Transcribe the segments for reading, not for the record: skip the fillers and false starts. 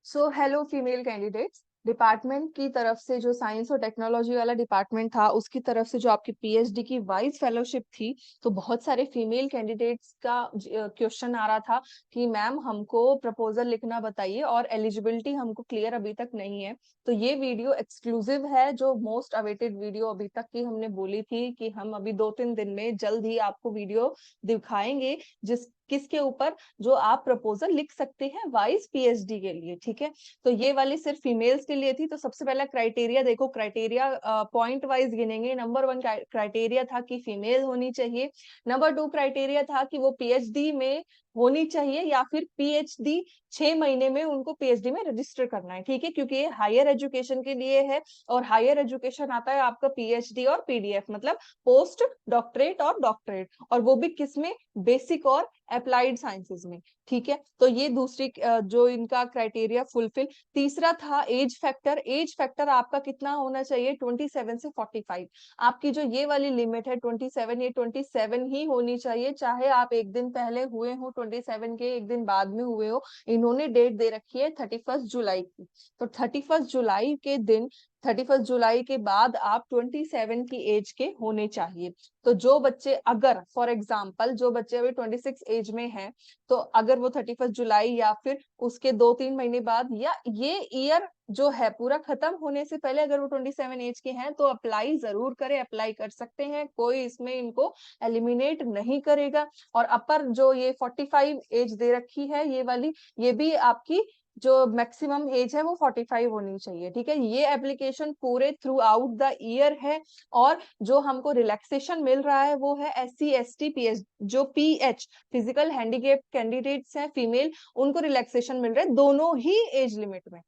So hello female candidates. Department की तरफ से जो साइंस और टेक्नोलॉजी वाला डिपार्टमेंट था उसकी तरफ से जो आपकी पीएचडी की वाइस फेलोशिप थी, तो बहुत सारे फीमेल कैंडिडेट्स का क्वेश्चन आ रहा था कि मैम हमको प्रपोजल लिखना बताइए और एलिजिबिलिटी हमको क्लियर अभी तक नहीं है। तो ये वीडियो एक्सक्लूसिव है, जो मोस्ट अवेटेड वीडियो अभी तक की हमने बोली थी कि हम अभी 2-3 दिन में जल्द ही आपको वीडियो दिखाएंगे जिस किसके ऊपर जो आप प्रपोजल लिख सकते हैं वाइस पीएचडी के लिए। ठीक है, तो ये वाली सिर्फ फीमेल्स के लिए थी। तो सबसे पहला क्राइटेरिया देखो, क्राइटेरिया पॉइंट वाइज गिनेंगे। नंबर 1 क्राइटेरिया था कि फीमेल होनी चाहिए। नंबर 2 क्राइटेरिया था कि वो पीएचडी में होनी चाहिए या फिर पीएचडी 6 महीने में उनको पीएचडी में रजिस्टर करना है। ठीक है, क्योंकि ये हायर एजुकेशन के लिए है और हायर एजुकेशन आता है आपका पीएचडी और पीडीएफ, मतलब पोस्ट डॉक्टरेट और डॉक्टरेट, और वो भी किसमें, बेसिक और अप्लाइड साइंसेज में। ठीक है, तो ये दूसरी जो इनका क्राइटेरिया फुलफिल। तीसरा था एज फैक्टर। एज फैक्टर आपका कितना होना चाहिए, 27 से 45। आपकी जो ये वाली लिमिट है 27, ये 27 ही होनी चाहिए, चाहे आप एक दिन पहले हुए हो 27 के, एक दिन बाद में हुए हो। इन्होंने डेट दे रखी है 31 जुलाई की, तो 31 जुलाई के दिन, 31 जुलाई के बाद आप 27 की एज के होने चाहिए। तो जो बच्चे, अगर फॉर एग्जाम्पल जो बच्चे अभी 26 एज में हैं, तो अगर वो 31 जुलाई या फिर उसके 2-3 महीने बाद, या ये ईयर जो है पूरा खत्म होने से पहले अगर वो 27 एज के हैं, तो अप्लाई जरूर करें। अप्लाई कर सकते हैं, कोई इसमें इनको एलिमिनेट नहीं करेगा। और अपर जो ये 45 एज दे रखी है ये वाली, ये भी आपकी जो मैक्सिमम एज है वो 45 होनी चाहिए। ठीक है, ये एप्लीकेशन पूरे थ्रू आउट द ईयर है। और जो हमको रिलैक्सेशन मिल रहा है वो है SC ST PH, जो PH फिजिकल हैंडीकेप कैंडिडेट्स हैं फीमेल, उनको रिलैक्सेशन मिल रहा है दोनों ही एज लिमिट में।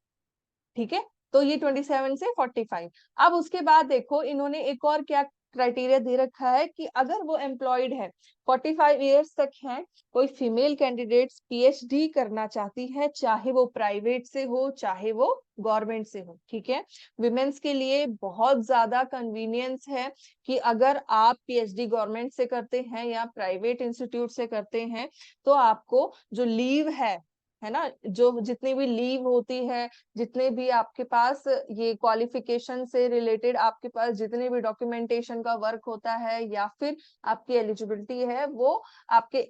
ठीक है, तो ये 27 से 45। अब उसके बाद देखो इन्होंने एक और क्या क्राइटेरिया दे रखा है कि अगर वो एम्प्लॉयड है, 45 ईयर्स तक है, कोई फीमेल कैंडिडेट्स पीएचडी करना चाहती है, चाहे वो प्राइवेट से हो चाहे वो गवर्नमेंट से हो। ठीक है, विमेन्स के लिए बहुत ज्यादा कन्वीनियंस है कि अगर आप पीएचडी गवर्नमेंट से करते हैं या प्राइवेट इंस्टीट्यूट से करते हैं, तो आपको जो लीव है ना, जो जितनी भी लीव होती है, जितने भी आपके पास ये क्वालिफिकेशन से रिलेटेड आपके पास जितने भी डॉक्यूमेंटेशन का वर्क होता है या फिर आपकी एलिजिबिलिटी है, वो आपके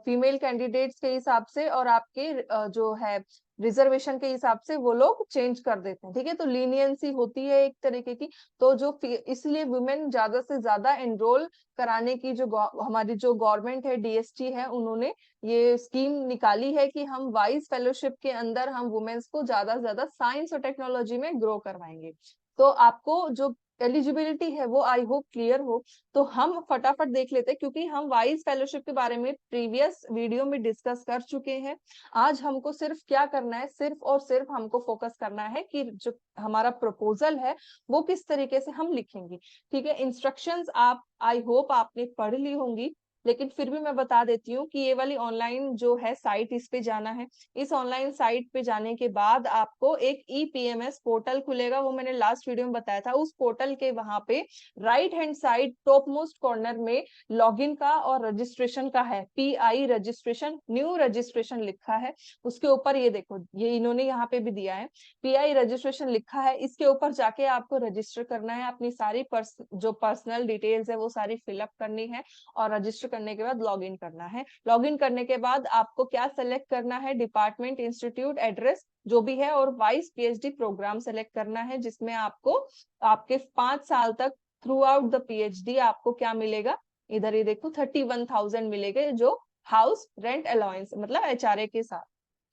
फीमेल कैंडिडेट्स के हिसाब से और आपके जो है रिजर्वेशन के हिसाब से वो लोग चेंज कर देते हैं। ठीक है, तो लीनियंसी होती है एक तरीके की। तो जो इसलिए वुमेन ज्यादा से ज्यादा एनरोल कराने की जो हमारी जो गवर्नमेंट है, डीएसटी है, उन्होंने ये स्कीम निकाली है कि हम वाइस फेलोशिप के अंदर हम वुमेन्स को ज्यादा से ज्यादा साइंस और टेक्नोलॉजी में ग्रो करवाएंगे। तो आपको जो एलिजिबिलिटी है वो आई होप क्लियर हो। तो हम फटाफट देख लेते हैं, क्योंकि हम वाइस फेलोशिप के बारे में प्रीवियस वीडियो में डिस्कस कर चुके हैं। आज हमको सिर्फ क्या करना है, सिर्फ और सिर्फ हमको फोकस करना है कि जो हमारा प्रपोजल है वो किस तरीके से हम लिखेंगे। ठीक है, इंस्ट्रक्शंस आप आई होप आपने पढ़ ली होंगी, लेकिन फिर भी मैं बता देती हूँ कि ये वाली ऑनलाइन जो है साइट, इस पे जाना है। इस ऑनलाइन साइट पे जाने के बाद आपको एक ईपीएमएस पोर्टल खुलेगा, वो मैंने लास्ट वीडियो में बताया था। उस पोर्टल के वहां पे right hand side top most corner में लॉगिन का और रजिस्ट्रेशन का है, PI रजिस्ट्रेशन, न्यू रजिस्ट्रेशन लिखा है। उसके ऊपर ये देखो, ये इन्होंने यहाँ पे भी दिया है, PI रजिस्ट्रेशन लिखा है। इसके ऊपर जाके आपको रजिस्टर करना है, अपनी सारी जो पर्सनल डिटेल्स है वो सारी फिलअप करनी है और रजिस्टर करने के बाद लॉगिन करना है। लॉगिन करने के बाद आपको क्या सेलेक्ट करना है, डिपार्टमेंट, इंस्टीट्यूट, एड्रेस जो भी है, और वाइस पीएचडी प्रोग्राम सेलेक्ट करना है, जिसमें आपको आपके 5 साल तक थ्रू आउट द पीएचडी आपको क्या मिलेगा, इधर ये देखो 31,000 मिलेगा, जो हाउस रेंट अलाउंस मतलब HRA के साथ।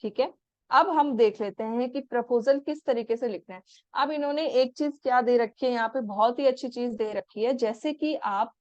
ठीक है, अब हम देख लेते हैं कि प्रपोजल किस तरीके से लिखना है। अब इन्होंने एक चीज क्या दे रखी है यहाँ पे, बहुत ही अच्छी चीज दे रखी है। जैसे कि आप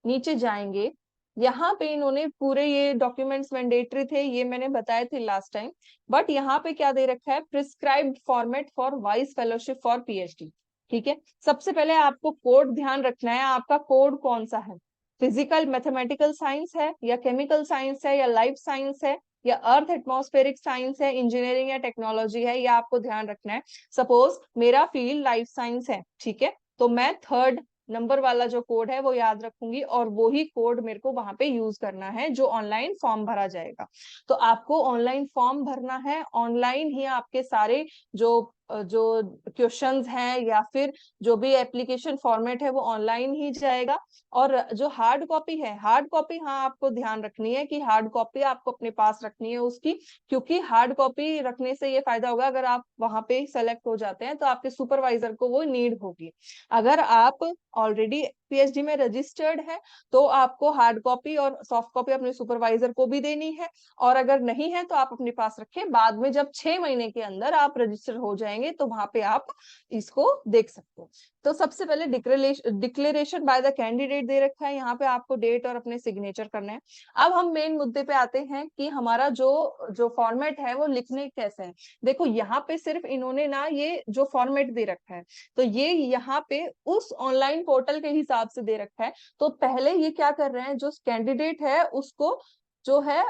नीचे जाएंगे, यहाँ पे इन्होंने पूरे ये डॉक्यूमेंट्स मैंडेटरी थे, ये मैंने बताए थे लास्ट टाइम, बट यहाँ पे क्या दे रखा है, prescribed format for vice fellowship for PhD. ठीक है, सबसे पहले आपको कोड ध्यान रखना है, आपका कोड कौन सा है, फिजिकल मैथमेटिकल साइंस है या केमिकल साइंस है या लाइफ साइंस है या अर्थ एटमॉस्फेरिक साइंस है, इंजीनियरिंग या टेक्नोलॉजी है, या आपको ध्यान रखना है। सपोज मेरा फील्ड लाइफ साइंस है, ठीक है, तो मैं थर्ड नंबर वाला जो कोड है वो याद रखूंगी और वो ही कोड मेरे को वहां पे यूज करना है जो ऑनलाइन फॉर्म भरा जाएगा। तो आपको ऑनलाइन फॉर्म भरना है, ऑनलाइन ही आपके सारे जो जो क्वेश्चंस हैं या फिर जो भी एप्लीकेशन फॉर्मेट है वो ऑनलाइन ही जाएगा। और जो हार्ड कॉपी है, हार्ड कॉपी हाँ आपको ध्यान रखनी है कि हार्ड कॉपी आपको अपने पास रखनी है उसकी, क्योंकि हार्ड कॉपी रखने से ये फायदा होगा, अगर आप वहां पे सेलेक्ट हो जाते हैं तो आपके सुपरवाइजर को वो नीड होगी। अगर आप ऑलरेडी पीएचडी में रजिस्टर्ड है तो आपको हार्ड कॉपी और सॉफ्ट कॉपी अपने सुपरवाइजर को भी देनी है, और अगर नहीं है तो आप अपने पास रखें, बाद में जब 6 महीने के अंदर आप रजिस्टर हो जाएंगे तो वहां पे आप इसको देख सकते हो। तो सबसे पहले डिक्लेरेशन बाय द कैंडिडेट दे रखा है, यहाँ पे आपको डेट और अपने सिग्नेचर करना है। अब हम मेन मुद्दे पे आते हैं कि हमारा जो जो फॉर्मेट है वो लिखने कैसे है। देखो यहाँ पे सिर्फ इन्होंने ना ये जो फॉर्मेट दे रखा है तो ये यहाँ पे उस ऑनलाइन पोर्टल के हिसाब से दे रखा है। तो पहले ये क्या कर रहे हैं, जो कैंडिडेट है उसको जो है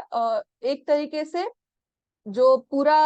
एक तरीके से जो पूरा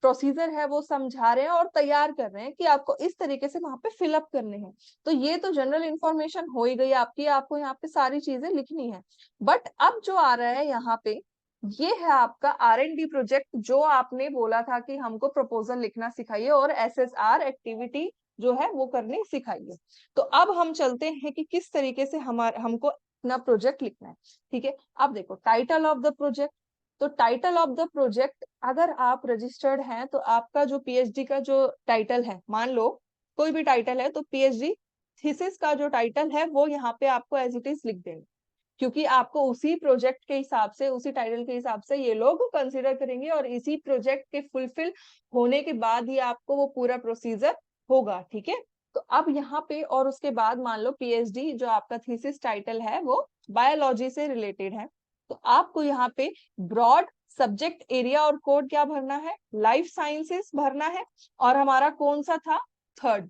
प्रोसीजर है वो समझा रहे हैं और तैयार कर रहे हैं कि आपको इस तरीके से वहां पे फिलअप करने हैं। तो ये तो जनरल इंफॉर्मेशन हो ही गई आपकी, आपको यहाँ पे सारी चीजें लिखनी है। बट अब जो आ रहा है यहाँ पे, ये है आपका R&D प्रोजेक्ट, जो आपने बोला था कि हमको प्रपोजल लिखना सिखाइए और SSR एक्टिविटी जो है वो करनी सिखाइए। तो अब हम चलते हैं कि किस तरीके से हमको अपना प्रोजेक्ट लिखना है। ठीक है, अब देखो टाइटल ऑफ द प्रोजेक्ट। तो टाइटल ऑफ द प्रोजेक्ट, अगर आप रजिस्टर्ड हैं तो आपका जो पीएचडी का जो टाइटल है, मान लो कोई भी टाइटल है, तो पीएचडी थीसिस का जो टाइटल है वो यहाँ पे आपको एज इट इज लिख देना, क्योंकि आपको उसी प्रोजेक्ट के हिसाब से, उसी टाइटल के हिसाब से ये लोग कंसिडर करेंगे, और इसी प्रोजेक्ट के फुलफिल होने के बाद ही आपको वो पूरा प्रोसीजर होगा। ठीक है, तो अब यहाँ पे और उसके बाद मान लो पीएचडी जो आपका थीसिस टाइटल है वो बायोलॉजी से रिलेटेड है, तो आपको यहाँ पे ब्रॉड सब्जेक्ट एरिया और कोड क्या भरना है, लाइफ साइंसेस भरना है, और हमारा कौन सा था, थर्ड।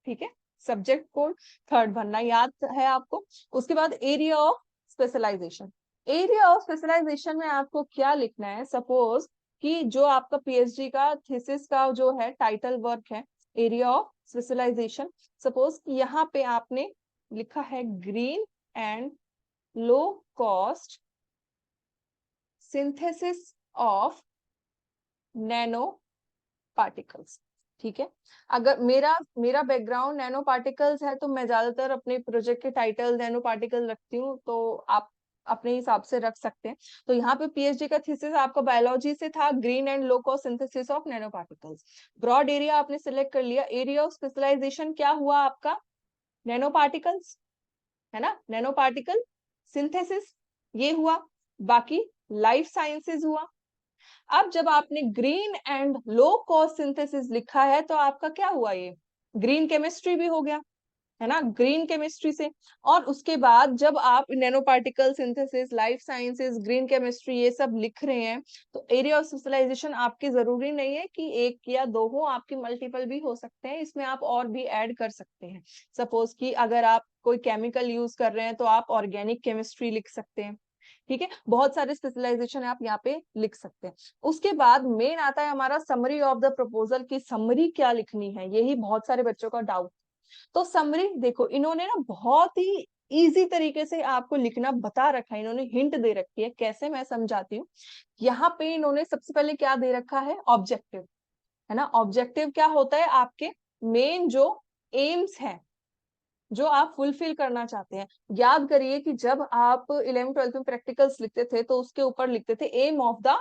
ठीक है, सब्जेक्ट कोड थर्ड भरना याद है आपको। उसके बाद area of specialisation, area of specialisation में आपको क्या लिखना है, सपोज कि जो आपका पीएचडी का थीसिस का जो है टाइटल वर्क है एरिया ऑफ स्पेशलाइजेशन, सपोज यहाँ पे आपने लिखा है green and low cost synthesis of nano particles. ठीक है, अगर मेरा मेरा बैकग्राउंड नैनो पार्टिकल्स है तो मैं ज्यादातर अपने प्रोजेक्ट के टाइटल नैनो पार्टिकल रखती हूँ, तो आप अपने हिसाब से रख सकते हैं। तो यहाँ पे पीएचडी का थीसिस आपका बायोलॉजी से था, green and low cost synthesis of nano particles. Broad area आपने सिलेक्ट कर लिया, एरिया ऑफ स्पेशलाइजेशन क्या हुआ आपका, नैनो पार्टिकल्स, है ना, नैनो पार्टिकल सिंथेसिस ये हुआ, बाकी लाइफ साइंसेस हुआ। अब जब आपने green and low cost synthesis लिखा है तो आपका क्या हुआ, ये ग्रीन केमिस्ट्री भी हो गया, है ना, ग्रीन केमिस्ट्री से। और उसके बाद जब आप nano particle synthesis, life sciences, green chemistry ये सब लिख रहे हैं, तो एरिया ऑफ स्पेशलाइजेशन आपकी जरूरी नहीं है कि एक या दो हो, आपकी मल्टीपल भी हो सकते हैं, इसमें आप और भी ऐड कर सकते हैं। सपोज कि अगर आप कोई केमिकल यूज कर रहे हैं तो आप ऑर्गेनिक केमिस्ट्री लिख सकते हैं। ठीक है, बहुत सारे स्पेशलाइजेशन आप यहाँ पे लिख सकते हैं। उसके बाद मेन आता है हमारा समरी ऑफ द प्रपोजल की समरी क्या लिखनी है, यही बहुत सारे बच्चों का डाउट। तो समरी देखो इन्होंने ना बहुत ही इजी तरीके से आपको लिखना बता रखा है, इन्होंने हिंट दे रखी है, कैसे मैं समझाती हूँ। यहाँ पे इन्होंने सबसे पहले क्या दे रखा है, ऑब्जेक्टिव, है ना, ऑब्जेक्टिव क्या होता है, आपके मेन जो एम्स हैं जो आप फुलफिल करना चाहते हैं। याद करिए कि जब आप 11th 12th में प्रैक्टिकल्स लिखते थे तो उसके ऊपर लिखते थे एम ऑफ द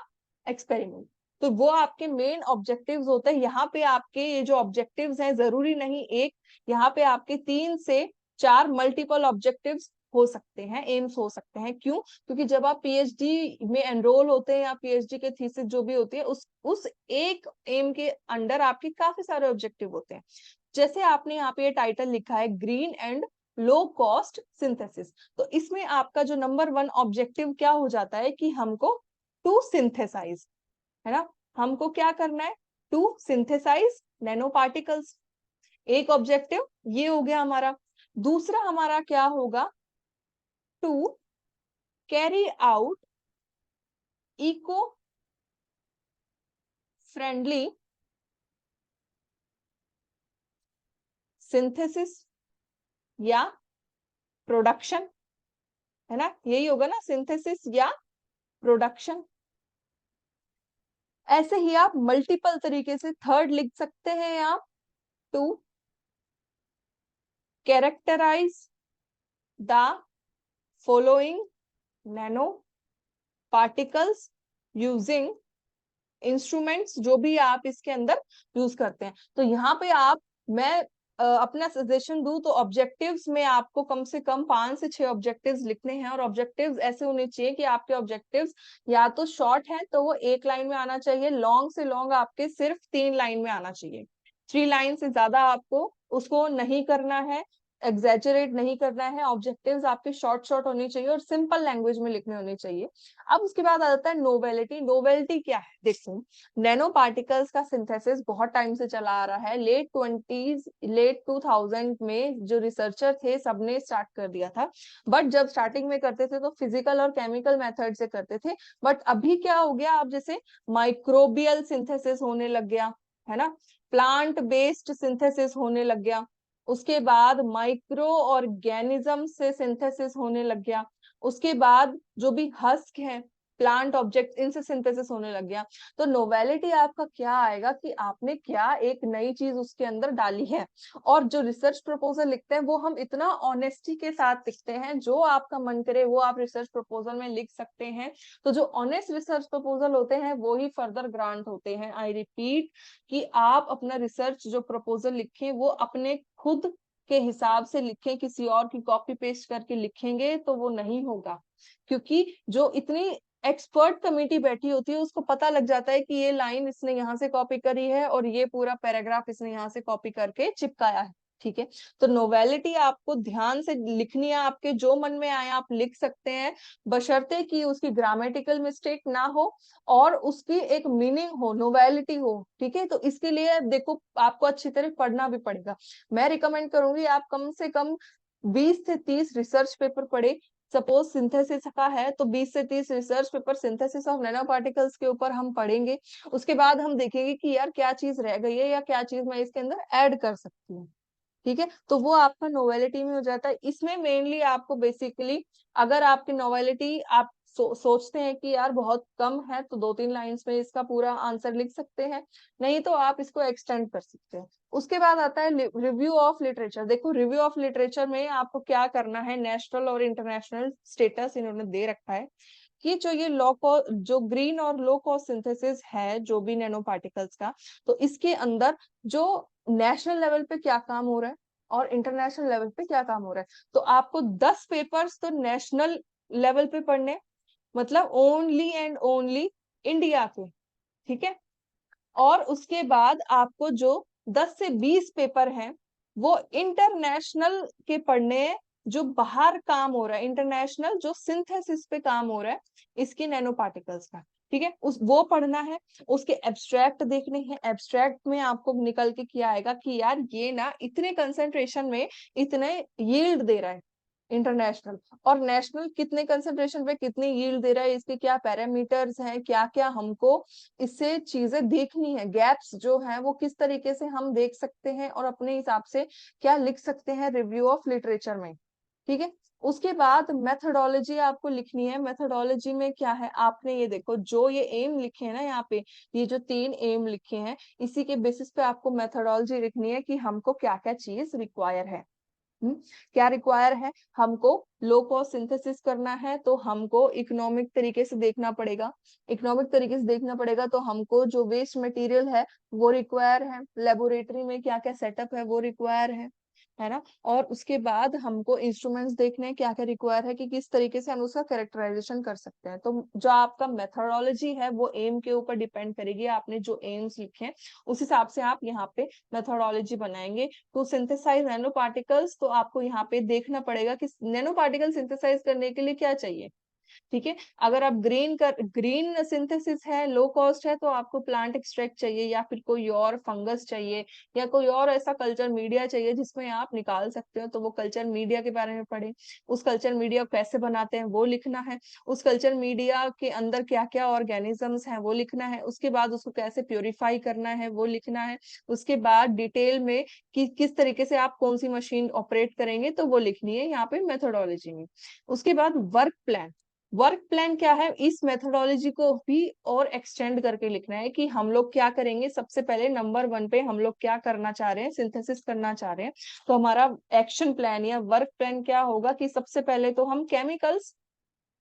एक्सपेरिमेंट, तो वो आपके मेन ऑब्जेक्टिव्स होते हैं। यहाँ पे आपके ये जो ऑब्जेक्टिव्स हैं जरूरी नहीं एक, यहाँ पे आपके 3 से 4 मल्टीपल ऑब्जेक्टिव्स हो सकते हैं, एम्स हो सकते हैं। क्यों, क्योंकि जब आप पीएचडी में एनरोल होते हैं या पीएचडी के थीसिस जो भी होती है उस एक एम के अंडर आपके काफी सारे ऑब्जेक्टिव होते हैं। जैसे आपने यहाँ पे ये टाइटल लिखा है green and low cost synthesis, तो इसमें आपका जो नंबर 1 ऑब्जेक्टिव क्या हो जाता है कि हमको टू सिंथेसाइज, है ना, हमको क्या करना है, टू सिंथेसाइज नैनो पार्टिकल्स। एक ऑब्जेक्टिव ये हो गया हमारा। दूसरा हमारा क्या होगा, to carry out eco friendly synthesis या प्रोडक्शन, है ना, यही होगा ना, सिंथेसिस या प्रोडक्शन। ऐसे ही आप मल्टीपल तरीके से थर्ड लिख सकते हैं आप, to characterise the following nano particles using instruments, जो भी आप इसके अंदर यूज करते हैं। तो यहाँ पे आप, मैं अपना सजेशन दूं तो ऑब्जेक्टिव्स में आपको कम से कम 5 से 6 ऑब्जेक्टिव्स लिखने हैं, और ऑब्जेक्टिव्स ऐसे होने चाहिए कि आपके ऑब्जेक्टिव्स या तो शॉर्ट है तो वो 1 लाइन में आना चाहिए, लॉन्ग से लॉन्ग आपके सिर्फ 3 लाइन में आना चाहिए। 3 लाइन से ज्यादा आपको उसको नहीं करना है, एग्जैजरेट नहीं करना है। ऑब्जेक्टिव्स आपके शॉर्ट शॉर्ट होनी चाहिए और सिंपल लैंग्वेज में लिखने होनी चाहिए। अब उसके बाद आ जाता है नोवेलिटी। नोवेलिटी क्या है, देखो, नैनो पार्टिकल्स का सिंथेसिस बहुत टाइम से चला आ रहा है। लेट 2000 में जो रिसर्चर थे सबने स्टार्ट कर दिया था। बट जब स्टार्टिंग में करते थे तो फिजिकल और केमिकल मेथड से करते थे। बट अभी क्या हो गया, अब जैसे माइक्रोबियल सिंथेसिस होने लग गया, है ना, प्लांट बेस्ड सिंथेसिस होने लग गया, उसके बाद माइक्रो ऑर्गेनिज्म से सिंथेसिस होने लग गया, उसके बाद जो भी हस्क है प्लांट ऑब्जेक्ट, इनसे सिंथेसिस होने लग गया। तो नोवेलिटी आपका क्या आएगा कि आपने क्या एक नई चीज उसके अंदर डाली है। और जो रिसर्च प्रपोजल लिखते हैं वो हम इतना ऑनेस्टी के साथ लिखते हैं, जो आपका मन करे वो आप रिसर्च प्रपोजल में लिख सकते हैं। तो जो ऑनेस्ट रिसर्च प्रपोजल होते हैं वो ही फर्दर ग्रांट होते हैं। आई रिपीट कि आप अपना रिसर्च जो प्रपोजल लिखें वो अपने खुद के हिसाब से लिखें, किसी और की कॉपी पेस्ट करके लिखेंगे तो वो नहीं होगा। क्योंकि जो इतनी एक्सपर्ट कमेटी बैठी होती है उसको पता लग जाता है कि ये लाइन इसने यहाँ से कॉपी करी है और ये पूरा पैराग्राफ इसने यहाँ से कॉपी करके चिपकाया है। ठीक है, तो नोवेलिटी आपको ध्यान से लिखनी है, आपके जो मन में आए आप लिख सकते हैं, बशर्ते कि उसकी ग्रामेटिकल मिस्टेक ना हो और उसकी एक मीनिंग हो, नोवेलिटी हो। ठीक है, तो इसके लिए देखो आपको अच्छी तरह पढ़ना भी पड़ेगा। मैं रिकमेंड करूंगी आप कम से कम 20 से 30 रिसर्च पेपर पढ़े। सपोज सिंथेसिस का है तो 20 से 30 research paper synthesis of nano particles के ऊपर हम पढ़ेंगे। उसके बाद हम देखेंगे कि यार क्या चीज रह गई है या क्या चीज मैं इसके अंदर ऐड कर सकती हूँ। ठीक है, तो वो आपका नोवेलिटी में हो जाता है। इसमें मेनली आपको बेसिकली, अगर आपकी नोवेलिटी आप सोचते हैं कि यार बहुत कम है तो 2-3 लाइंस में इसका पूरा आंसर लिख सकते हैं, नहीं तो आप इसको एक्सटेंड कर सकते हैं। उसके बाद आता है रिव्यू ऑफ लिटरेचर। देखो रिव्यू ऑफ लिटरेचर में आपको क्या करना है, नेशनल और इंटरनेशनल स्टेटस इन्होंने दे रखा है कि जो ये जो ग्रीन और लो कॉस्ट सिंथेसिस है जो भी नैनो पार्टिकल्स का, तो इसके अंदर जो नेशनल लेवल पे क्या काम हो रहा है और इंटरनेशनल लेवल पे क्या काम हो रहा है। तो आपको 10 पेपर्स तो नेशनल लेवल पे पढ़ने, मतलब ओनली एंड ओनली इंडिया के। ठीक है, और उसके बाद आपको जो 10 से 20 पेपर हैं वो इंटरनेशनल के पढ़ने हैं, जो बाहर काम हो रहा है, इंटरनेशनल जो सिंथेसिस पे काम हो रहा है इसके नैनो पार्टिकल्स का। ठीक है, उस वो पढ़ना है। उसके एब्स्ट्रैक्ट देखने हैं, एब्स्ट्रैक्ट में आपको निकल के क्या आएगा कि यार ये ना इतने कंसंट्रेशन में इतने यील्ड दे रहा है इंटरनेशनल, और नेशनल कितने कंसंट्रेशन पे कितनी यील्ड दे रहा है, इसके क्या पैरामीटर्स हैं, क्या क्या हमको इससे चीजें देखनी है, गैप्स जो है वो किस तरीके से हम देख सकते हैं और अपने हिसाब से क्या लिख सकते हैं रिव्यू ऑफ लिटरेचर में। ठीक है, उसके बाद मेथोडोलॉजी आपको लिखनी है। मेथोडोलॉजी में क्या है, आपने ये देखो जो ये एम लिखे हैं ना यहाँ पे, ये जो 3 एम लिखे हैं इसी के बेसिस पे आपको मेथोडोलॉजी लिखनी है कि हमको क्या क्या चीज रिक्वायर है। क्या रिक्वायर है, हमको लो कॉस्ट सिंथेसिस करना है तो हमको इकोनॉमिक तरीके से देखना पड़ेगा। इकोनॉमिक तरीके से देखना पड़ेगा तो हमको जो वेस्ट मटेरियल है वो रिक्वायर है, लेबोरेटरी में क्या क्या सेटअप है वो रिक्वायर है ना। और उसके बाद हमको इंस्ट्रूमेंट्स देखने हैं क्या क्या रिक्वायर है कि किस तरीके से हम उसका कैरेक्टराइजेशन कर सकते हैं। तो जो आपका मेथोडोलॉजी है वो एम के ऊपर डिपेंड करेगी, आपने जो एम्स लिखे हैं उस हिसाब से आप यहाँ पे मेथोडोलॉजी बनाएंगे। टू सिंथेसाइज नैनो पार्टिकल्स, तो आपको यहाँ पे देखना पड़ेगा कि नैनो पार्टिकल सिंथेसाइज करने के लिए क्या चाहिए, ठीक है। अगर आप ग्रीन सिंथेसिस है, लो कॉस्ट है, तो आपको प्लांट एक्सट्रैक्ट चाहिए या फिर कोई और फंगस चाहिए या कोई और ऐसा कल्चर मीडिया चाहिए जिसमें आप निकाल सकते हो, तो वो कल्चर मीडिया के बारे में पढ़े। उस कल्चर मीडिया को कैसे बनाते हैं वो लिखना है। उस कल्चर मीडिया के अंदर क्या क्या ऑर्गेनिजम्स हैं वो लिखना है। उसके बाद उसको कैसे प्योरीफाई करना है वो लिखना है। उसके बाद डिटेल में कि किस तरीके से आप कौन सी मशीन ऑपरेट करेंगे तो वो लिखनी है यहाँ पे मेथोडोलॉजी में। उसके बाद वर्क प्लान। वर्क प्लान क्या है, इस मेथोडोलॉजी को भी और एक्सटेंड करके लिखना है कि हम लोग क्या करेंगे। सबसे पहले नंबर 1 पे हम लोग क्या करना चाह रहे हैं, सिंथेसिस करना चाह रहे हैं, तो हमारा एक्शन प्लान या वर्क प्लान क्या होगा कि सबसे पहले तो हम केमिकल्स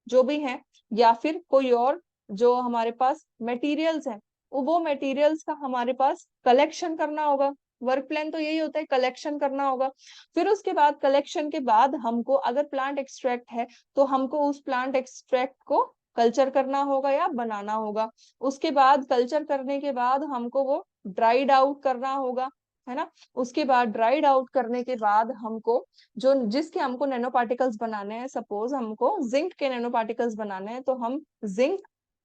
जो भी हैं या फिर कोई और जो हमारे पास मटेरियल्स हैं, वो मटेरियल्स का हमारे पास कलेक्शन करना होगा। वर्क प्लान तो यही होता है, कलेक्शन करना होगा। फिर उसके बाद कलेक्शन के बाद हमको अगर प्लांट एक्सट्रैक्ट है तो हमको उस प्लांट एक्सट्रैक्ट को कल्चर करना होगा या बनाना होगा। उसके बाद कल्चर करने के बाद हमको वो ड्राइड आउट करना होगा, है ना। उसके बाद ड्राइड आउट करने के बाद हमको जो जिसके हमको नैनो पार्टिकल्स बनाने हैं, सपोज हमको जिंक के नैनो पार्टिकल्स बनाने हैं, तो हम जिंक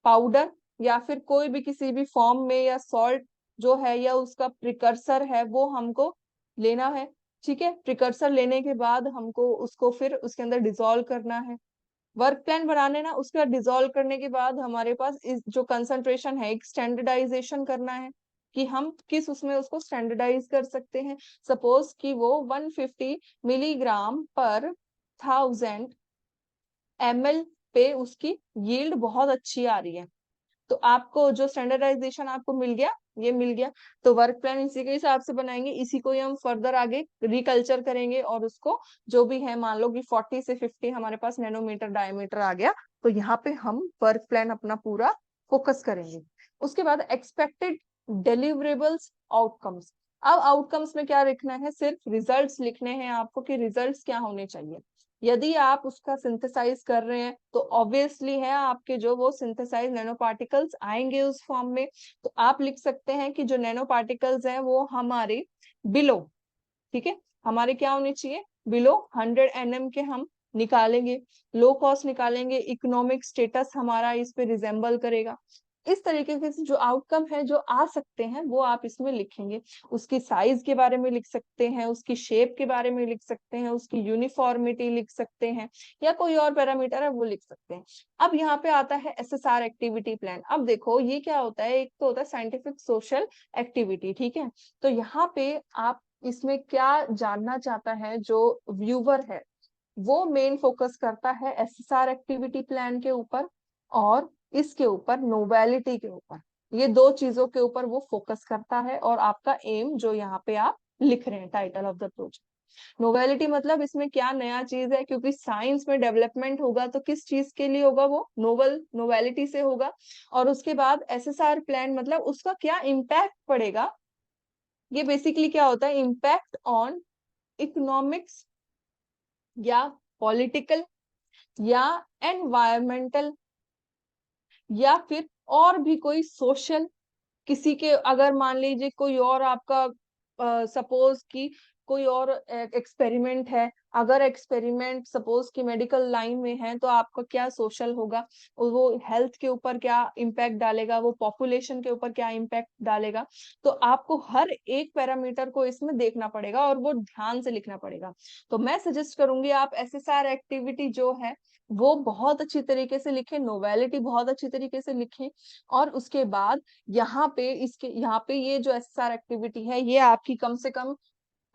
पाउडर या फिर कोई भी किसी भी फॉर्म में या सॉल्ट जो है या उसका प्रिकर्सर है वो हमको लेना है। ठीक है, प्रिकर्सर लेने के बाद हमको उसको फिर उसके अंदर डिसॉल्व करना है। वर्क प्लान बनाने ना, उसके बाद डिसॉल्व करने के बाद हमारे पास इस जो कंसंट्रेशन है, एक स्टैंडर्डाइजेशन करना है कि हम किस उसमें उसको स्टैंडर्डाइज कर सकते हैं। सपोज कि वो 150 मिलीग्राम पर 1000 ml पे उसकी यील्ड बहुत अच्छी आ रही है, तो आपको जो स्टैंडर्डाइजेशन आपको मिल गया, ये मिल गया, तो वर्क प्लान इसी के हिसाब से बनाएंगे। इसी को ही हम फर्दर आगे रिकल्चर करेंगे और उसको जो भी है, मान लो कि 40 से 50 हमारे पास नैनोमीटर डायमीटर आ गया, तो यहाँ पे हम वर्क प्लान अपना पूरा फोकस करेंगे। उसके बाद एक्सपेक्टेड डिलीवरेबल्स आउटकम्स। अब आउटकम्स में क्या लिखना है, सिर्फ रिजल्ट्स लिखने हैं आपको कि रिजल्ट्स क्या होने चाहिए। यदि आप उसका सिंथेसाइज कर रहे हैं तो ऑब्वियसली है आपके जो वो सिंथेसाइज नैनो पार्टिकल्स आएंगे उस फॉर्म में, तो आप लिख सकते हैं कि जो नैनो पार्टिकल्स हैं वो हमारे बिलो, ठीक है, हमारे क्या होने चाहिए, बिलो 100 nm के हम निकालेंगे। लो कॉस्ट निकालेंगे, इकोनॉमिक स्टेटस हमारा इस पे रिजेंबल करेगा। इस तरीके से जो आउटकम है जो आ सकते हैं वो आप इसमें लिखेंगे। उसकी साइज के बारे में लिख सकते हैं, उसकी शेप के बारे में लिख सकते हैं, उसकी यूनिफॉर्मिटी लिख सकते हैं, या कोई और पैरामीटर है वो लिख सकते हैं। अब यहाँ पे आता है एसएसआर एक्टिविटी प्लान। अब देखो ये क्या होता है, एक तो होता है साइंटिफिक सोशल एक्टिविटी, ठीक है। तो यहाँ पे आप इसमें क्या जानना चाहता है जो व्यूवर है, वो मेन फोकस करता है एसएसआर एक्टिविटी प्लान के ऊपर और इसके ऊपर नोवेलिटी के ऊपर। ये दो चीजों के ऊपर वो फोकस करता है और आपका एम जो यहाँ पे आप लिख रहे हैं title of the project. Novelty मतलब इसमें क्या नया चीज है, क्योंकि साइंस में डेवलपमेंट होगा तो किस चीज के लिए होगा, वो नोवेलिटी से होगा। और उसके बाद एसएसआर प्लान मतलब उसका क्या इम्पैक्ट पड़ेगा। ये बेसिकली क्या होता है, इम्पैक्ट ऑन इकोनॉमिक्स या पॉलिटिकल या एनवायरमेंटल या फिर और भी कोई सोशल, किसी के अगर मान लीजिए कोई और आपका सपोज कि कोई और एक्सपेरिमेंट है, अगर एक्सपेरिमेंट सपोज कि मेडिकल लाइन में है तो आपका क्या सोशल होगा, और वो हेल्थ के ऊपर क्या इम्पैक्ट डालेगा, वो पॉपुलेशन के ऊपर क्या इम्पैक्ट डालेगा। तो आपको हर एक पैरामीटर को इसमें देखना पड़ेगा और वो ध्यान से लिखना पड़ेगा। तो मैं सजेस्ट करूंगी आप एसएसआर एक्टिविटी जो है वो बहुत अच्छी तरीके से लिखें, नोवेलिटी बहुत अच्छी तरीके से लिखें। और उसके बाद यहाँ पे ये जो एसएसआर एक्टिविटी है ये आपकी कम से कम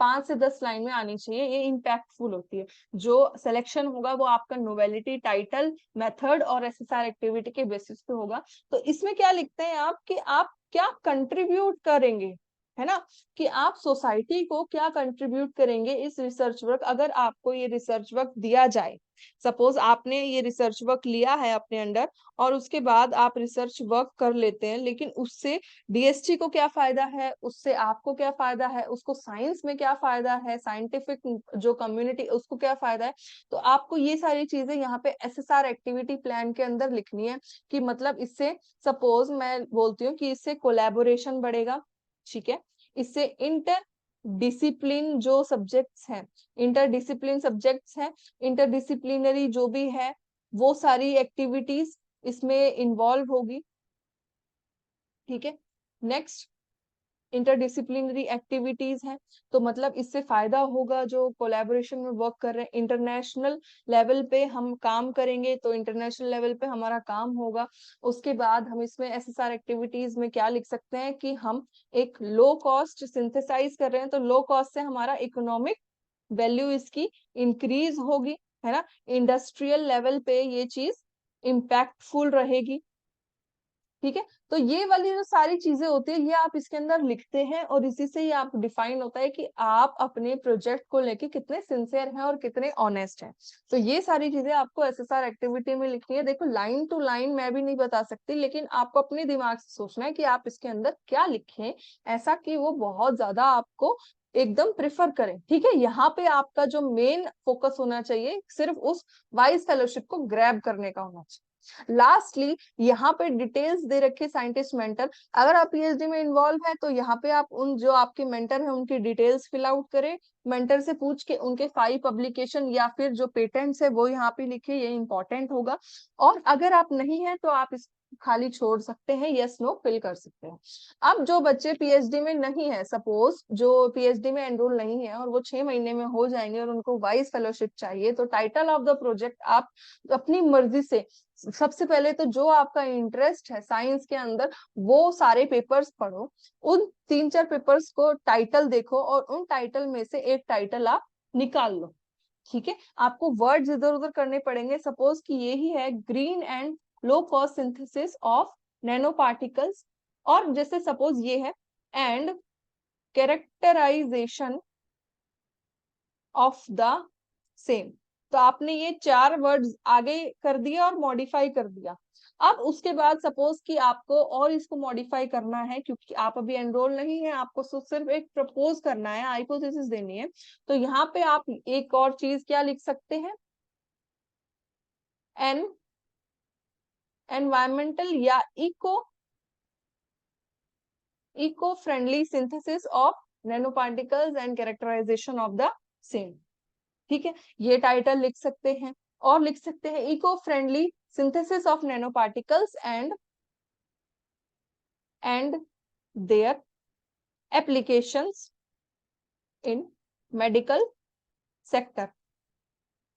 5 से 10 लाइन में आनी चाहिए, ये इम्पैक्टफुल होती है। जो सिलेक्शन होगा वो आपका नोवेलिटी, टाइटल, मेथड और एसएसआर एक्टिविटी के बेसिस पे होगा। तो इसमें क्या लिखते हैं आप कि आप क्या कंट्रीब्यूट करेंगे, है ना, कि आप सोसाइटी को क्या कंट्रीब्यूट करेंगे इस रिसर्च वर्क। अगर आपको ये रिसर्च वर्क दिया जाए, सपोज आपने ये रिसर्च वर्क लिया है अपने अंडर और उसके बाद आप रिसर्च वर्क कर लेते हैं, लेकिन उससे डीएसटी को क्या फायदा है, उससे आपको क्या फायदा है, उसको साइंस में क्या फायदा है, साइंटिफिक जो कम्युनिटी उसको क्या फायदा है। तो आपको ये सारी चीजें यहाँ पे एसएसआर एक्टिविटी प्लान के अंदर लिखनी है कि मतलब इससे, सपोज मैं बोलती हूँ कि इससे कोलैबोरेशन बढ़ेगा, ठीक है, इससे इंटर डिसिप्लिन जो सब्जेक्ट्स हैं, इंटरडिसिप्लिन सब्जेक्ट्स हैं, इंटरडिसिप्लिनरी जो भी है वो सारी एक्टिविटीज इसमें इन्वॉल्व होगी। ठीक है, नेक्स्ट इंटरडिसिप्लिनरी एक्टिविटीज हैं, तो मतलब इससे फायदा होगा जो कोलैबोरेशन में वर्क कर रहे हैं, इंटरनेशनल लेवल पे हम काम करेंगे तो इंटरनेशनल लेवल पे हमारा काम होगा। उसके बाद हम इसमें एसएसआर एक्टिविटीज में क्या लिख सकते हैं कि हम एक लो कॉस्ट सिंथेसाइज कर रहे हैं, तो लो कॉस्ट से हमारा इकोनॉमिक वैल्यू इसकी इंक्रीज होगी, है ना। इंडस्ट्रियल लेवल पे ये चीज इम्पैक्टफुल रहेगी। ठीक है, तो ये वाली जो सारी चीजें होती है ये आप इसके अंदर लिखते हैं और इसी से ही आप डिफाइन होता है कि आप अपने प्रोजेक्ट को लेके कितने सिंसियर हैं और कितने ऑनेस्ट हैं। तो ये सारी चीजें आपको एसएसआर एक्टिविटी में लिखनी है। देखो लाइन टू लाइन मैं भी नहीं बता सकती, लेकिन आपको अपने दिमाग से सोचना है कि आप इसके अंदर क्या लिखें, ऐसा कि वो बहुत ज्यादा आपको एकदम प्रिफर करें। ठीक है, यहाँ पे आपका जो मेन फोकस होना चाहिए सिर्फ उस वाइस फेलोशिप को ग्रैब करने का होना चाहिए। लास्टली यहाँ पे डिटेल्स दे रखे साइंटिस्ट मेंटर, अगर आप पीएचडी में इन्वॉल्व है तो यहाँ पे आप उन जो आपके मेंटर है उनकी डिटेल्स फिल आउट करें, मेंटर से पूछ के उनके 5 पब्लिकेशन या फिर जो पेटेंट्स है वो यहाँ पे लिखे, ये इंपॉर्टेंट होगा। और अगर आप नहीं है तो आप इस खाली छोड़ सकते हैं, यस नो फिल कर सकते हैं। अब जो बच्चे पीएचडी में नहीं है, सपोज जो पीएचडी में एनरोल नहीं है और वो 6 महीने में हो जाएंगे और उनको वाइस फेलोशिप चाहिए, तो टाइटल ऑफ द प्रोजेक्ट आप अपनी मर्जी से, सबसे पहले तो जो आपका इंटरेस्ट है साइंस के अंदर वो सारे पेपर्स पढ़ो, उन 3-4 पेपर्स को टाइटल देखो और उन टाइटल में से एक टाइटल आप निकाल लो। ठीक है, आपको वर्ड्स इधर उधर करने पड़ेंगे। सपोज कि ये ही है green and low cost synthesis of nano particles, और जैसे सपोज ये है and characterisation of the same, तो आपने ये 4 वर्ड्स आगे कर दिया और मॉडिफाई कर दिया। अब उसके बाद सपोज कि आपको और इसको मॉडिफाई करना है, क्योंकि आप अभी एनरोल नहीं है, आपको सिर्फ एक प्रपोज करना है, हाइपोथेसिस देनी है, तो यहाँ पे आप एक और चीज क्या लिख सकते हैं, एन एनवायरमेंटल या eco friendly synthesis of nano particles and characterisation of the same. ठीक है, ये टाइटल लिख सकते हैं। और लिख सकते हैं eco friendly synthesis of nano particles and their applications in medical sector,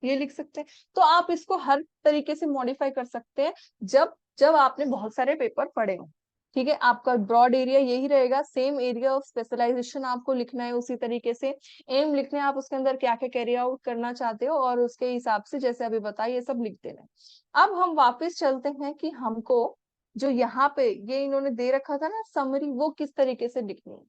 ये लिख सकते हैं। तो आप इसको हर तरीके से मॉडिफाई कर सकते हैं जब जब आपने बहुत सारे पेपर पढ़े हो। ठीक है, आपका ब्रॉड एरिया यही रहेगा, सेम एरिया ऑफ स्पेशलाइजेशन आपको लिखना है उसी तरीके से। एम लिखने आप उसके अंदर क्या क्या कैरी आउट करना चाहते हो और उसके हिसाब से जैसे अभी बताया ये सब लिख देना है। अब हम वापस चलते हैं कि हमको जो यहाँ पे ये इन्होंने दे रखा था ना समरी, वो किस तरीके से लिखनी है।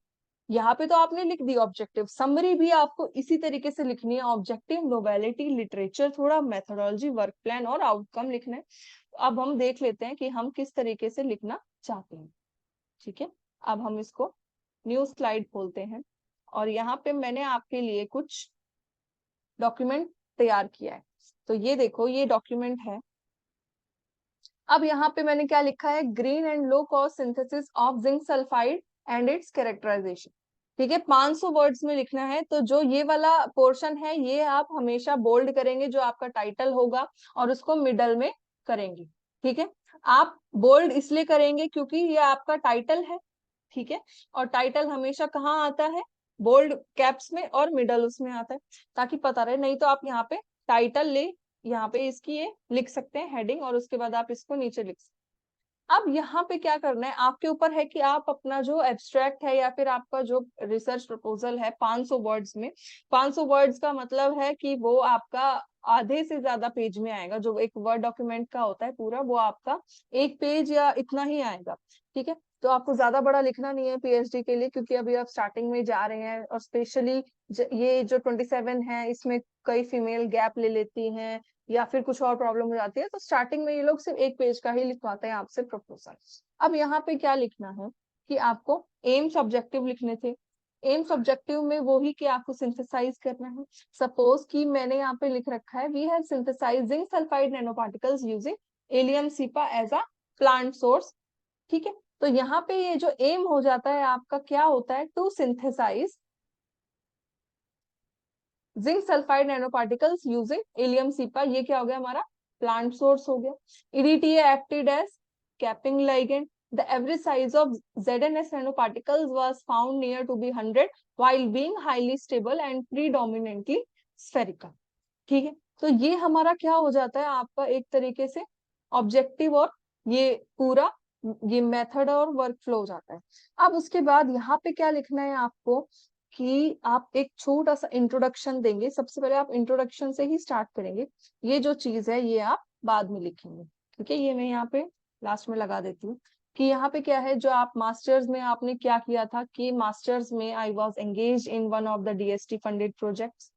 यहाँ पे तो आपने लिख दी ऑब्जेक्टिव, समरी भी आपको इसी तरीके से लिखनी है। ऑब्जेक्टिव, नोवेलिटी, लिटरेचर, थोड़ा मेथोडोलॉजी, वर्क प्लान और आउटकम लिखना है। अब हम देख लेते हैं कि हम किस तरीके से लिखना चाहते हैं। ठीक है, अब हम इसको न्यू स्लाइड खोलते हैं और यहाँ पे मैंने आपके लिए कुछ डॉक्यूमेंट तैयार किया है। तो ये देखो, ये डॉक्यूमेंट है। अब यहाँ पे मैंने क्या लिखा है, green and low cost synthesis of zinc sulphide and its characterisation. ठीक है, 500 वर्ड्स में लिखना है। तो जो ये वाला पोर्शन है ये आप हमेशा बोल्ड करेंगे, जो आपका टाइटल होगा, और उसको मिडल में करेंगे। ठीक है, आप बोल्ड इसलिए करेंगे क्योंकि ये आपका टाइटल है। ठीक है, और टाइटल हमेशा कहाँ आता है, बोल्ड कैप्स में और मिडल उसमें आता है, ताकि पता रहे। नहीं तो आप यहाँ पे टाइटल ले, यहाँ पे इसकी ये लिख सकते हैं हेडिंग, और उसके बाद आप इसको नीचे लिख सकते हैं। अब यहाँ पे क्या करना है, आपके ऊपर है कि आप अपना जो एब्स्ट्रैक्ट है या फिर आपका जो रिसर्च प्रपोजल है 500 वर्ड्स में, 500 वर्ड्स का मतलब है कि वो आपका आधे से ज्यादा पेज में आएगा। जो एक वर्ड डॉक्यूमेंट का होता है पूरा, वो आपका 1 पेज या इतना ही आएगा। ठीक है, तो आपको ज्यादा बड़ा लिखना नहीं है पीएचडी के लिए, क्योंकि अभी आप स्टार्टिंग में जा रहे हैं, और स्पेशली ये जो 27 है इसमें कई फीमेल गैप ले लेती हैं या फिर कुछ और प्रॉब्लम हो जाती है, तो स्टार्टिंग में ये लोग सिर्फ 1 पेज का ही लिखवाते हैं आपसे प्रपोजल। अब यहाँ पे क्या लिखना है कि आपको एम्स ऑब्जेक्टिव लिखने थे। एम्स ऑब्जेक्टिव में वो ही कि आपको सिंथेसाइज करना है। सपोज कि मैंने यहाँ पे लिख रखा है, we have synthesising sulphide nano particles using allium cepa as a plant source. ठीक है, तो यहाँ पे ये जो एम हो जाता है आपका, क्या होता है, to synthesise zinc sulphide nano particles using allium cepa, ये क्या हो गया हमारा प्लांट सोर्स हो गया। EDTA acted as capping ligand. The average size of ZNS nanoparticles was found near to be 100 while being highly stable and predominantly spherical. ठीक है, तो ये हमारा क्या हो जाता है आपका एक तरीके से ऑब्जेक्टिव और ये पूरा ये मेथड और वर्क फ्लो हो जाता है। अब उसके बाद यहाँ पे क्या लिखना है आपको कि आप एक छोटा सा इंट्रोडक्शन देंगे। सबसे पहले आप इंट्रोडक्शन से ही स्टार्ट करेंगे। ये जो चीज है ये आप बाद में लिखेंगे, ठीक है। ये मैं यहाँ पे लास्ट में लगा देती हूँ कि यहाँ पे क्या है, जो आप मास्टर्स में आपने क्या किया था कि मास्टर्स में I was engage in one of the DST funded projects.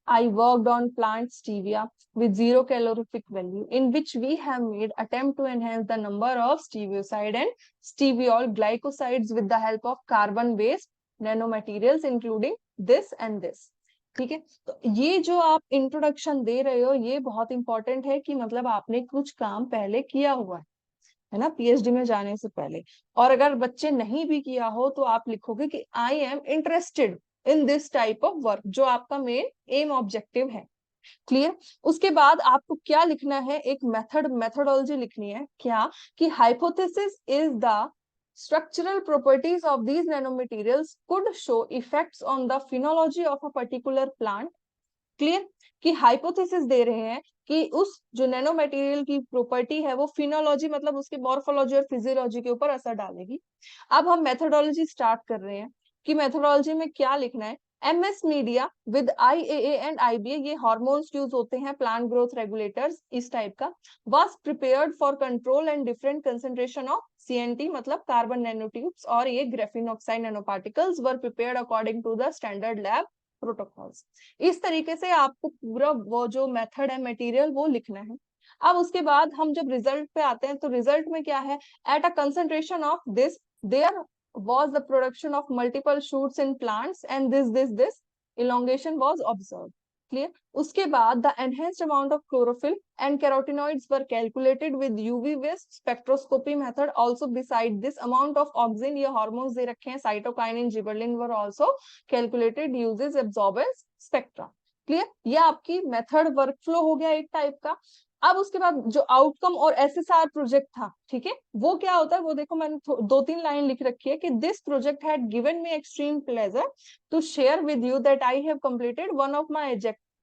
I worked on plant stevia with zero calorific value, in which we have made attempt to enhance the number of stevioside and steviol glycosides with the help of carbon-based nanomaterials, including this and this. ठीक है, तो ये जो आप introduction दे रहे हो ये बहुत इंपॉर्टेंट है कि मतलब आपने कुछ काम पहले किया हुआ है ना, PhD में जाने से पहले। और अगर बच्चे नहीं भी किया हो तो आप लिखोगे कि I am interested in this type of work, जो आपका मेन एम ऑब्जेक्टिव है। क्लियर। उसके बाद आपको क्या लिखना है, एक मेथोडोलॉजी लिखनी है। क्या कि hypothesis is the structural properties of these nanomaterials could show effects on the phenology of a particular plant. Clear, कि हाइपोथेसिस दे रहे हैं कि उस जो नैनो मटेरियल की प्रॉपर्टी है वो फिनोलॉजी मतलब उसके मॉर्फोलॉजी और फिजियोलॉजी के ऊपर असर डालेगी। अब हम मेथोडोलॉजी स्टार्ट कर रहे हैं कि मेथोडोलॉजी में क्या लिखना है। MS media with IAA and IBA, ये हॉर्मोन्स यूज होते हैं, प्लांट ग्रोथ रेगुलेटर्स इस टाइप का, was prepared for control and different concentration of CNT मतलब कार्बन नैनोट्यूब्स, और ये graphene oxide nano particles were prepared according to the standard lab protocols. इस तरीके से आपको पूरा वो जो मेथड है मटेरियल वो लिखना है। अब उसके बाद हम जब रिजल्ट पे आते हैं तो रिजल्ट में क्या है, at a concentration of this there was the production of multiple shoots in plants and this elongation was observed. Clear. उसके बाद the enhanced amount of chlorophyll and carotenoids were calculated with UV based spectroscopy method. Also beside this amount of auxin, ये hormones दे रखे हैं, cytokinin, gibberellin were also calculated uses absorbance spectra. Clear, ये आपकी method workflow हो गया एक type का। अब उसके बाद जो आउटकम और SSR प्रोजेक्ट था, ठीक है, वो क्या होता है वो देखो मैंने 2-3 लाइन लिख रखी है कि this project had given me extreme pleasure to share with you that I have completed one of my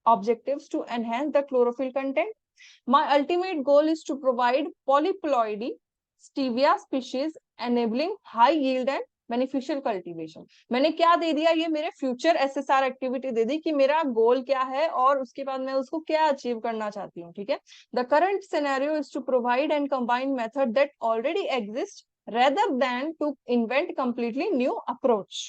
objectives to enhance the chlorophyll content. My ultimate goal is to provide polyploidy stevia species enabling high yield and beneficial cultivation. मैंने क्या दे दिया, ये मेरे future SSR activity दे दी कि मेरा गोल क्या है और उसके बाद मैं उसको क्या अचीव करना चाहती हूँ। ठीक है, the current scenario is to provide and combine method that already exist rather than to invent completely new approach.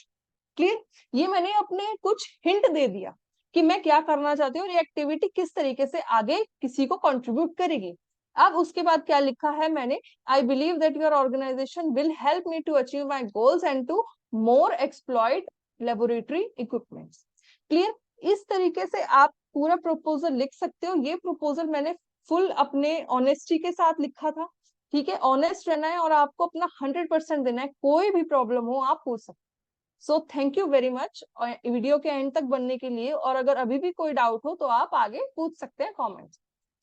Clear, ये मैंने अपने कुछ हिंट दे दिया कि मैं क्या करना चाहती हूँ और ये एक्टिविटी किस तरीके से आगे किसी को कंट्रीब्यूट करेगी। अब उसके बाद क्या लिखा है मैंने, I believe that your organisation will help me to achieve my goals and to more exploit laboratory equipments. Clear, इस तरीके से आप पूरा प्रपोजल लिख सकते हो। ये प्रपोजल मैंने फुल अपने ऑनेस्टी के साथ लिखा था। ठीक है, ऑनेस्ट रहना है और आपको अपना 100% देना है, कोई भी प्रॉब्लम हो आप पूछ सकते। So thank you very much video के एंड तक बनने के लिए, और अगर अभी भी कोई डाउट हो तो आप आगे पूछ सकते हैं comments.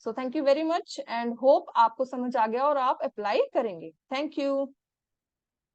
So thank you very much and hope आपको समझ आ गया और आप अप्लाई करेंगे। Thank you.